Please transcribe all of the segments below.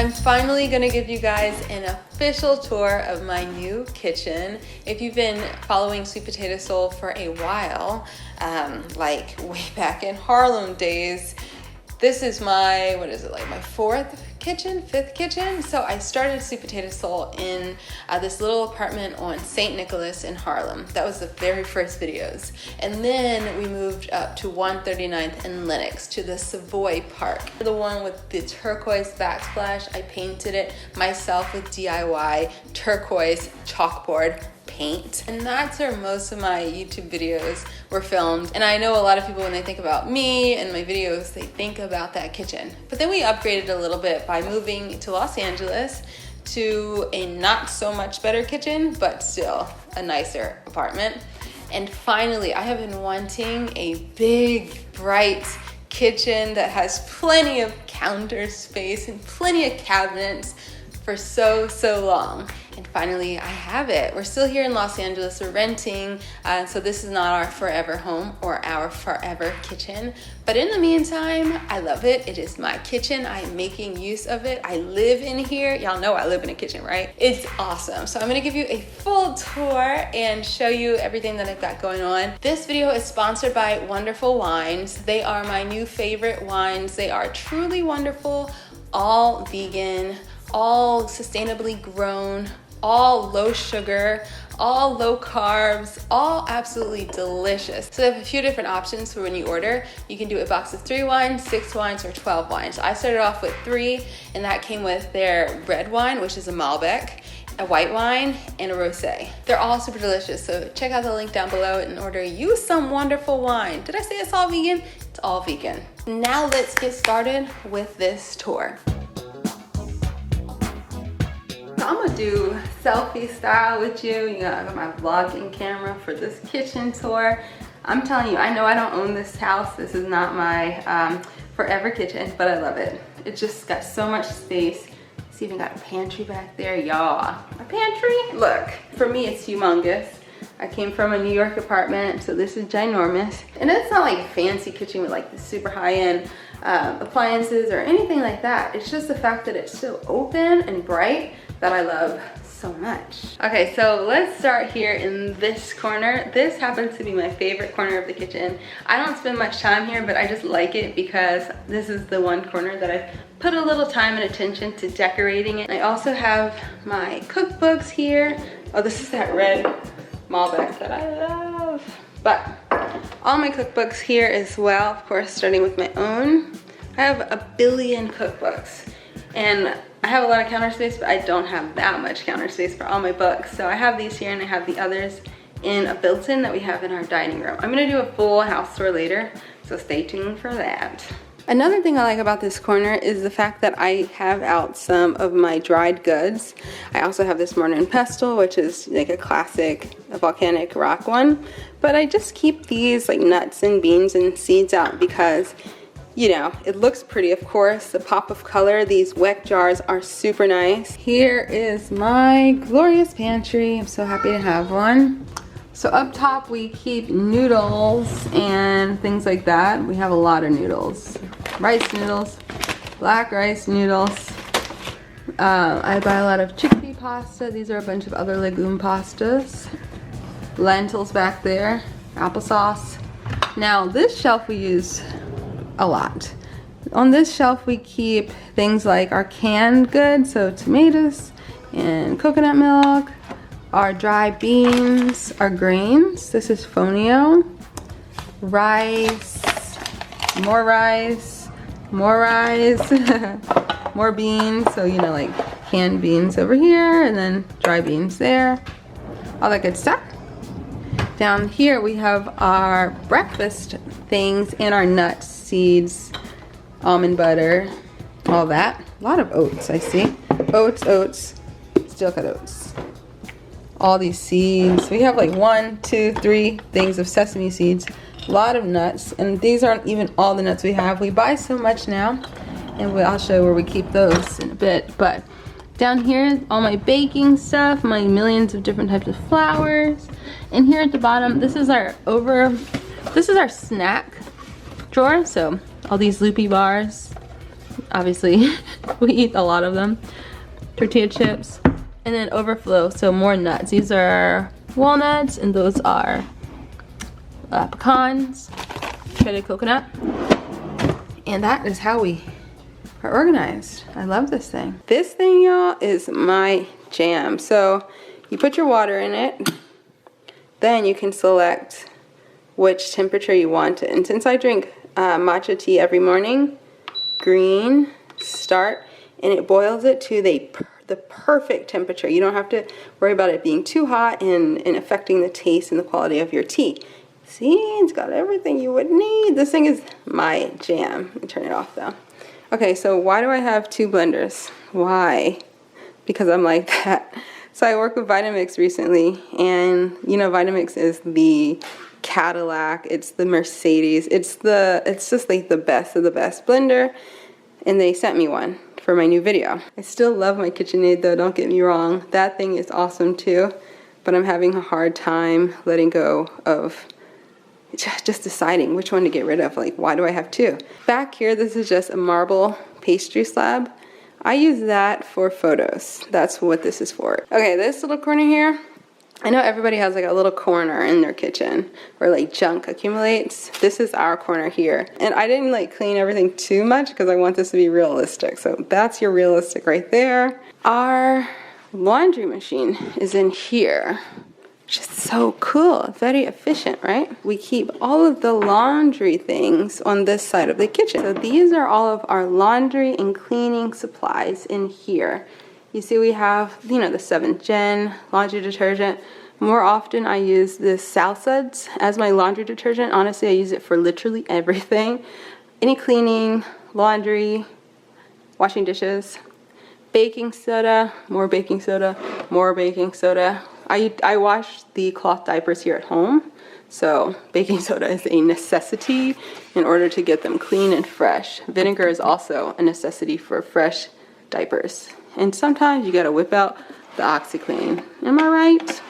I'm finally gonna give you guys an official tour of my new kitchen. If you've been following Sweet Potato Soul for a while, like way back in Harlem days, this is my, my fifth kitchen? So I started Sweet Potato Soul in this little apartment on St. Nicholas in Harlem. That was the very first videos. And then we moved up to 139th and Lenox to the Savoy Park. The one with the turquoise backsplash, I painted it myself with DIY turquoise chalkboard paint. And that's where most of my YouTube videos were filmed. And I know a lot of people, when they think about me and my videos, they think about that kitchen. But then we upgraded a little bit by moving to Los Angeles to a not so much better kitchen, but still a nicer apartment. And finally, I have been wanting a big, bright kitchen that has plenty of counter space and plenty of cabinets for so long. And finally, I have it. We're still here in Los Angeles, we're renting, so this is not our forever home or our forever kitchen. But in the meantime, I love it. It is my kitchen. I'm making use of it. I live in here. Y'all know I live in a kitchen, right? It's awesome. So I'm gonna give you a full tour and show you everything that I've got going on. This video is sponsored by Wonderful Wines. They are my new favorite wines. They are truly wonderful, all vegan, all sustainably grown, all low sugar, all low carbs, all absolutely delicious. So they have a few different options for when you order. You can do a box of 3 wines, 6 wines, or 12 wines. I started off with 3, and that came with their red wine, which is a Malbec, a white wine, and a rosé. They're all super delicious, so check out the link down below and order you some wonderful wine. Did I say it's all vegan? It's all vegan. Now let's get started with this tour. I'm gonna do selfie style with you. You know, I got my vlogging camera for this kitchen tour. I'm telling you, I know I don't own this house. This is not my forever kitchen, but I love it. It just got so much space. It's even got a pantry back there, y'all. A pantry? Look, for me, it's humongous. I came from a New York apartment, so this is ginormous. And it's not like a fancy kitchen with like the super high-end appliances or anything like that. It's just the fact that it's so open and bright that I love so much. Okay, so let's start here in this corner. This happens to be my favorite corner of the kitchen. I don't spend much time here, but I just like it because this is the one corner that I've put a little time and attention to decorating it. I also have my cookbooks here. Oh, this is that red Malbec that I love. But all my cookbooks here as well, of course, starting with my own. I have a billion cookbooks, and I have a lot of counter space, but I don't have that much counter space for all my books. So I have these here, and I have the others in a built-in that we have in our dining room. I'm gonna do a full house tour later, so stay tuned for that. Another thing I like about this corner is the fact that I have out some of my dried goods. I also have this mortar and pestle, which is like a classic volcanic rock one. But I just keep these like nuts and beans and seeds out because, you know, it looks pretty, of course. The pop of color, these wet jars are super nice. Here is my glorious pantry. I'm so happy to have one. So up top we keep noodles and things like that. We have a lot of noodles. Rice noodles, black rice noodles. I buy a lot of chickpea pasta. These are a bunch of other legume pastas. Lentils back there, applesauce. Now this shelf we use a lot. On this shelf we keep things like our canned goods, so tomatoes and coconut milk, our dry beans, our grains. This is fonio, rice, more rice, more rice, more beans. So, you know, like canned beans over here and then dry beans there, all that good stuff. Down here we have our breakfast things and our nuts, seeds, almond butter, all that. A lot of oats, I see. Oats, steel cut oats. All these seeds. We have like 1, 2, 3 things of sesame seeds. A lot of nuts, and these aren't even all the nuts we have. We buy so much now, and I'll show you where we keep those in a bit. But down here, all my baking stuff, my millions of different types of flours. And here at the bottom, this is our snack drawer. So all these loopy bars, Obviously, we eat a lot of them. Tortilla chips, and then overflow, so more nuts. These are walnuts, and those are pecans, shredded coconut. And that is how we are organized. I love this thing. This thing, y'all, is my jam. So you put your water in it, then you can select which temperature you want it. And since I drink matcha tea every morning, green, start, and it boils it to the perfect temperature. You don't have to worry about it being too hot and affecting the taste and the quality of your tea. See, it's got everything you would need. This thing is my jam. Let me turn it off though. Okay, so why do I have 2 blenders? Why? Because I'm like that. So I worked with Vitamix recently, and you know Vitamix is the Cadillac, it's the Mercedes, it's just like the best of the best blender, and they sent me one for my new video. I still love my KitchenAid though, don't get me wrong. That thing is awesome too, but I'm having a hard time letting go of just deciding which one to get rid of. Like, why do I have 2? Back here, this is just a marble pastry slab. I use that for photos. That's what this is for. Okay, this little corner here, I know everybody has like a little corner in their kitchen where like junk accumulates. This is our corner here. And I didn't like clean everything too much because I want this to be realistic. So that's your realistic right there. Our laundry machine is in here. Just so cool, very efficient, right? We keep all of the laundry things on this side of the kitchen. So these are all of our laundry and cleaning supplies in here. You see we have, you know, the 7th Gen laundry detergent. More often I use this Salsuds as my laundry detergent. Honestly, I use it for literally everything. Any cleaning, laundry, washing dishes, baking soda, more baking soda, more baking soda. I wash the cloth diapers here at home, so baking soda is a necessity in order to get them clean and fresh. Vinegar is also a necessity for fresh diapers. And sometimes you gotta whip out the OxiClean. Am I right?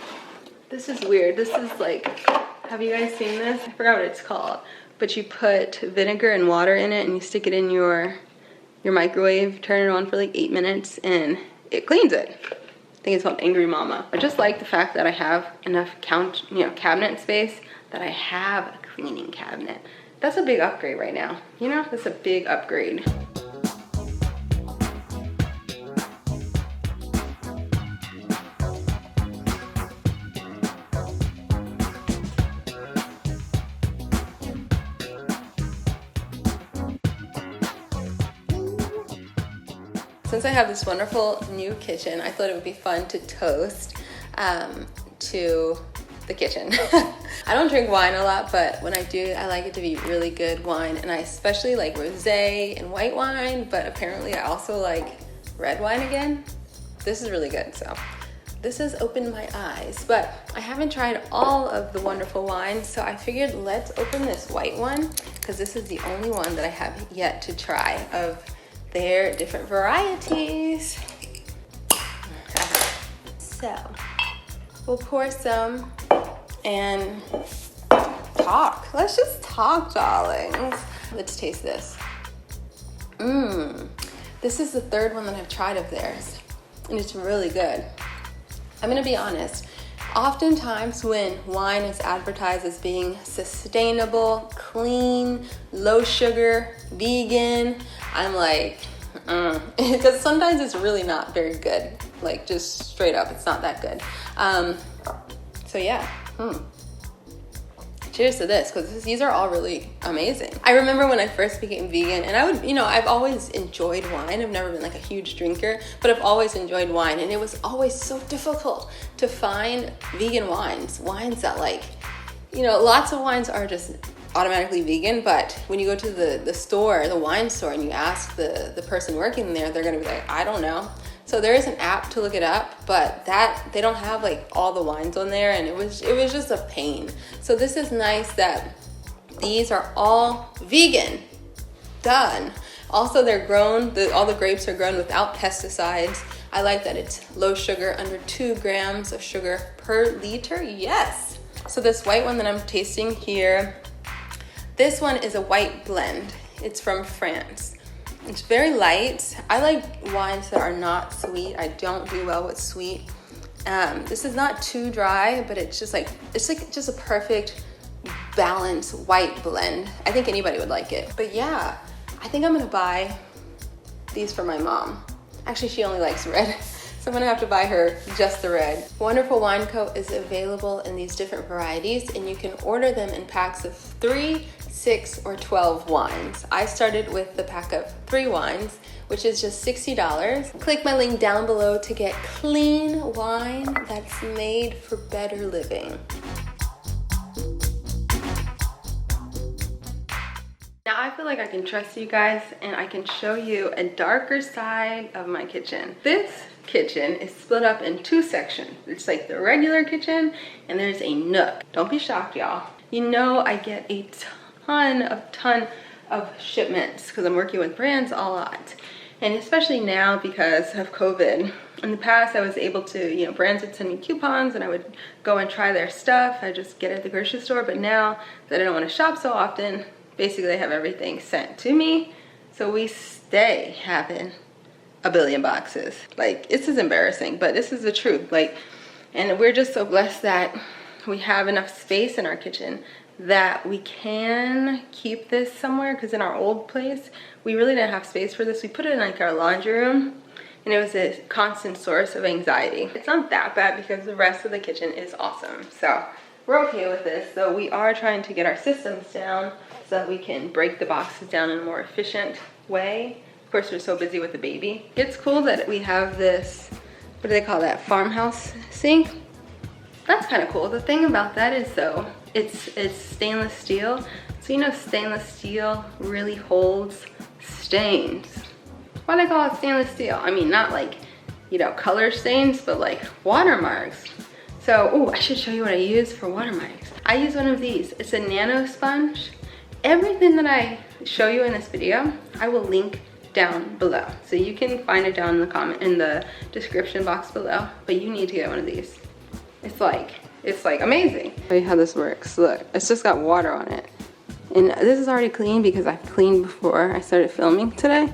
This is weird. This is like, have you guys seen this? I forgot what it's called. But you put vinegar and water in it and you stick it in your microwave, turn it on for like 8 minutes, and it cleans it. I think it's called Angry Mama. I just like the fact that I have enough cabinet space that I have a cleaning cabinet. That's a big upgrade right now. You know, that's a big upgrade. Since I have this wonderful new kitchen, I thought it would be fun to toast to the kitchen. I don't drink wine a lot, but when I do, I like it to be really good wine, and I especially like rosé and white wine, but apparently I also like red wine again. This is really good, so this has opened my eyes, but I haven't tried all of the wonderful wines, so I figured let's open this white one, because this is the only one that I have yet to try of their different varieties. So we'll pour some and talk. Let's just talk, darlings. Let's taste this. This is the 3rd one that I've tried of theirs, and it's really good. I'm gonna be honest. Oftentimes when wine is advertised as being sustainable, clean, low sugar, vegan, I'm like, because sometimes it's really not very good. Like, just straight up, it's not that good. So yeah, cheers to this, because these are all really amazing. I remember when I first became vegan, and I've always enjoyed wine. I've never been like a huge drinker, but I've always enjoyed wine, and it was always so difficult to find vegan wines that like, lots of wines are just automatically vegan, but when you go to the store, the wine store, and you ask the person working there, they're gonna be like, I don't know. So there is an app to look it up, but they don't have like all the wines on there, and it was just a pain. So this is nice that these are all vegan. Done. Also, they're grown, all the grapes are grown without pesticides. I like that it's low sugar, under 2 grams of sugar per liter. Yes. So this white one that I'm tasting here, this one is a white blend. It's from France. It's very light. I like wines that are not sweet. I don't do well with sweet. This is not too dry, but it's like just a perfect balanced white blend. I think anybody would like it. But yeah, I think I'm gonna buy these for my mom. Actually, she only likes red, so I'm gonna have to buy her just the red. Wonderful Wine Co. is available in these different varieties, and you can order them in packs of 3, 6, or 12 wines. I started with the pack of 3 wines, which is just $60. Click my link down below to get clean wine that's made for better living. Now I feel like I can trust you guys and I can show you a darker side of my kitchen. This kitchen is split up in 2 sections. It's like the regular kitchen and there's a nook. Don't be shocked, y'all. You know I get a ton of shipments because I'm working with brands a lot. And especially now because of COVID. In the past I was able to, brands would send me coupons and I would go and try their stuff. I just get it at the grocery store. But now that I don't want to shop so often, basically they have everything sent to me. So we stay having a billion boxes. Like, this is embarrassing, but this is the truth. Like, and we're just so blessed that we have enough space in our kitchen that we can keep this somewhere, because in our old place, we really didn't have space for this. We put it in like our laundry room, and it was a constant source of anxiety. It's not that bad because the rest of the kitchen is awesome. So we're okay with this. So we are trying to get our systems down so that we can break the boxes down in a more efficient way. Of course, we're so busy with the baby. It's cool that we have this, what do they call that, farmhouse sink? That's kind of cool. The thing about that is though, it's stainless steel. So stainless steel really holds stains. Why do they call it stainless steel? I mean, not like, color stains, but like watermarks. So, I should show you what I use for watermarks. I use one of these. It's a nano sponge. Everything that I show you in this video, I will link down below. So you can find it down in the description box below, but you need to get one of these. It's like amazing. I'll show you how this works. Look, it's just got water on it. And this is already clean because I've cleaned before I started filming today.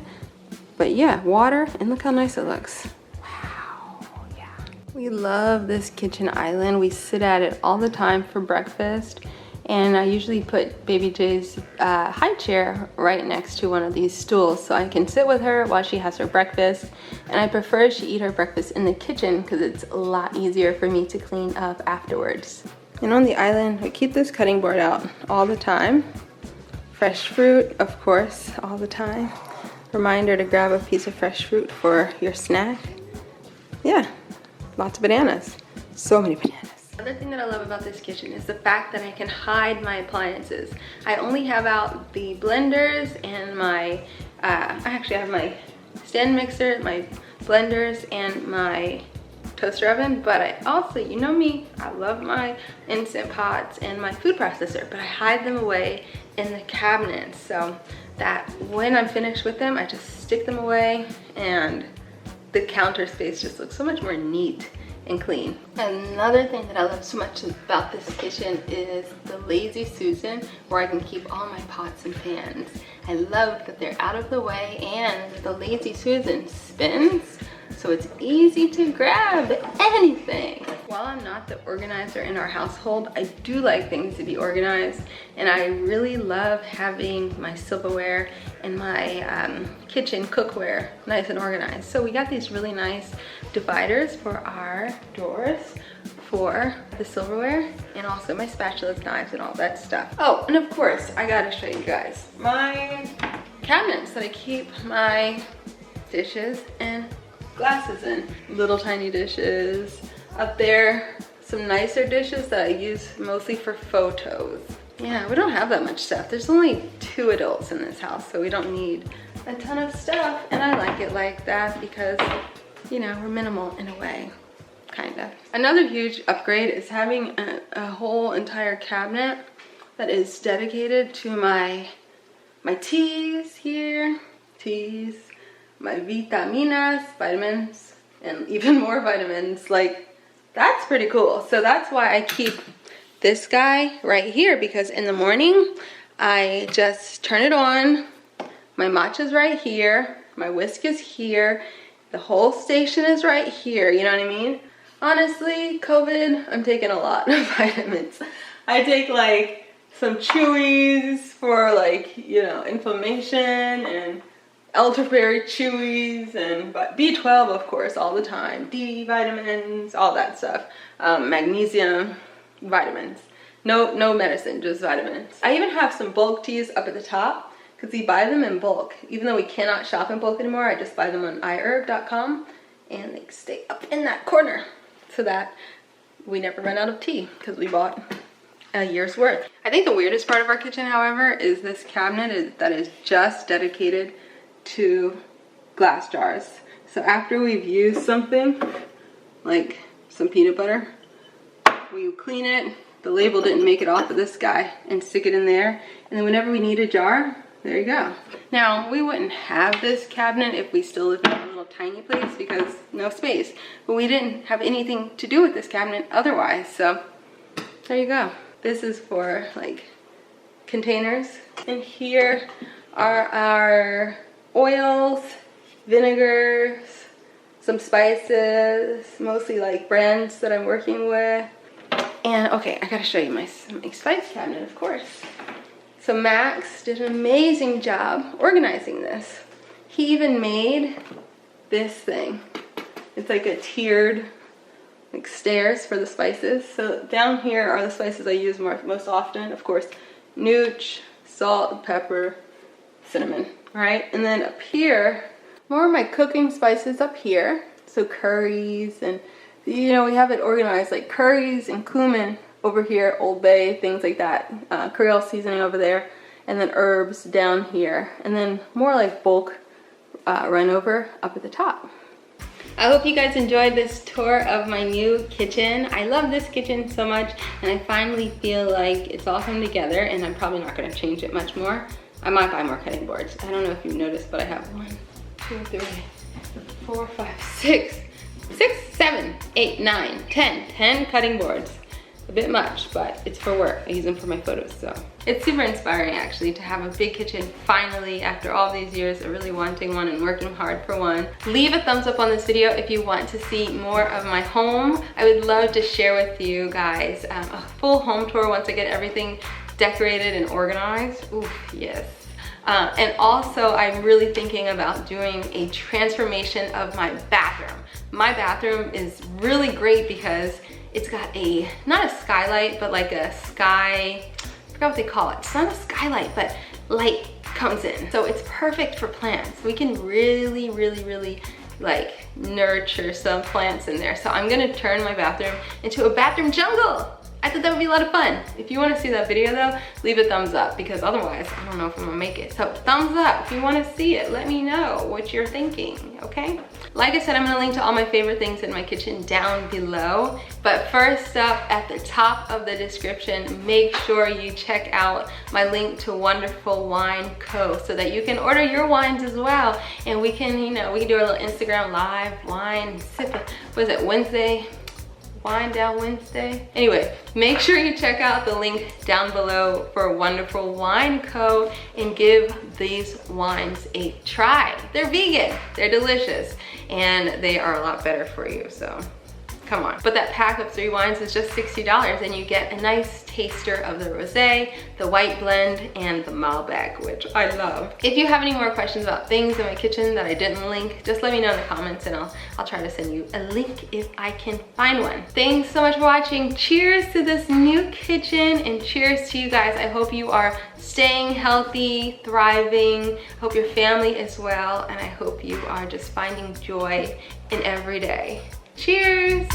But yeah, water, and look how nice it looks. Wow, yeah. We love this kitchen island. We sit at it all the time for breakfast. And I usually put Baby J's high chair right next to one of these stools so I can sit with her while she has her breakfast. And I prefer she eat her breakfast in the kitchen because it's a lot easier for me to clean up afterwards. And on the island, we keep this cutting board out all the time. Fresh fruit, of course, all the time. Reminder to grab a piece of fresh fruit for your snack. Yeah, lots of bananas. So many bananas. Another thing that I love about this kitchen is the fact that I can hide my appliances. I only have out the blenders and my, I actually have my stand mixer, my blenders, and my toaster oven, but I also, you know me, I love my Instant Pots and my food processor, but I hide them away in the cabinets so that when I'm finished with them, I just stick them away and the counter space just looks so much more neat and clean. Another thing that I love so much about this kitchen is the Lazy Susan, where I can keep all my pots and pans. I love that they're out of the way and the Lazy Susan spins, so it's easy to grab anything. While I'm not the organizer in our household, I do like things to be organized, and I really love having my silverware and my kitchen cookware nice and organized. So we got these really nice dividers for our drawers for the silverware, and also my spatulas, knives, and all that stuff. Oh, and of course, I gotta show you guys my cabinets that I keep my dishes and glasses in. Little tiny dishes. Up there, some nicer dishes that I use mostly for photos. Yeah, we don't have that much stuff. There's only 2 adults in this house, so we don't need a ton of stuff, and I like it like that because, we're minimal in a way, kind of. Another huge upgrade is having a whole entire cabinet that is dedicated to my teas here, my vitaminas, vitamins, and even more vitamins. Like, that's pretty cool. So that's why I keep this guy right here, because in the morning I just turn it on, My matcha's right here. My whisk is here. The whole station is right here, you know what I mean? Honestly, COVID, I'm taking a lot of vitamins. I take like some chewies for like, you know, inflammation, and elderberry chewies, and B12 of course all the time, D vitamins, all that stuff, magnesium, vitamins. No medicine, just vitamins. I even have some bulk teas up at the top because we buy them in bulk. Even though we cannot shop in bulk anymore, I just buy them on iherb.com, and they stay up in that corner so that we never run out of tea because we bought a year's worth. I think the weirdest part of our kitchen, however, is this cabinet that is just dedicated to glass jars. So after we've used something, like some peanut butter, we clean it, the label didn't make it off of this guy, and stick it in there, and then whenever we need a jar, there you go. Now, we wouldn't have this cabinet if we still lived in a little tiny place because no space, but we didn't have anything to do with this cabinet otherwise, so there you go. This is for like containers, and here are our oils, vinegars, some spices, mostly like brands that I'm working with. And okay, I gotta show you my spice cabinet, of course. So Max did an amazing job organizing this. He even made this thing. It's like a tiered like stairs for the spices. So down here are the spices I use most often. Of course, nooch, salt, pepper, cinnamon, right? And then up here, more of my cooking spices up here. So curries, and you know, we have it organized like curries and cumin over here, Old Bay, things like that. Creole seasoning over there, and then herbs down here. And then more like bulk run over up at the top. I hope you guys enjoyed this tour of my new kitchen. I love this kitchen so much, and I finally feel like it's all come together, and I'm probably not gonna change it much more. I might buy more cutting boards. I don't know if you've noticed, but I have 1, 2, 3, 4, 5, 6, 7, 8, 9, 10 cutting boards. A bit much, but it's for work. I use them for my photos, so. It's super inspiring actually to have a big kitchen finally after all these years of really wanting one and working hard for one. Leave a thumbs up on this video if you want to see more of my home. I would love to share with you guys a full home tour once I get everything decorated and organized. Ooh, yes. And also I'm really thinking about doing a transformation of my bathroom. My bathroom is really great because it's got not a skylight, but like a sky, I forgot what they call it. It's not a skylight, but light comes in. So it's perfect for plants. We can really like nurture some plants in there. So I'm gonna turn my bathroom into a bathroom jungle. I thought that would be a lot of fun. If you want to see that video though, leave a thumbs up because otherwise I don't know if I'm gonna make it. So thumbs up if you want to see it. Let me know what you're thinking, okay? Like I said, I'm gonna link to all my favorite things in my kitchen down below. But first up, at the top of the description, make sure you check out my link to Wonderful Wine Co. so that you can order your wines as well. And we can, you know, we can do a little Instagram live wine sip. What is it, Wednesday? Wine Down Wednesday. Anyway, make sure you check out the link down below for Wonderful Wine Co. and give these wines a try. They're vegan, they're delicious, and they are a lot better for you, so come on. But that pack of 3 wines is just $60 and you get a nice taster of the rosé, the white blend, and the Malbec, which I love. If you have any more questions about things in my kitchen that I didn't link, just let me know in the comments and I'll try to send you a link if I can find one. Thanks so much for watching. Cheers to this new kitchen and cheers to you guys. I hope you are staying healthy, thriving. I hope your family is well, and I hope you are just finding joy in every day. Cheers!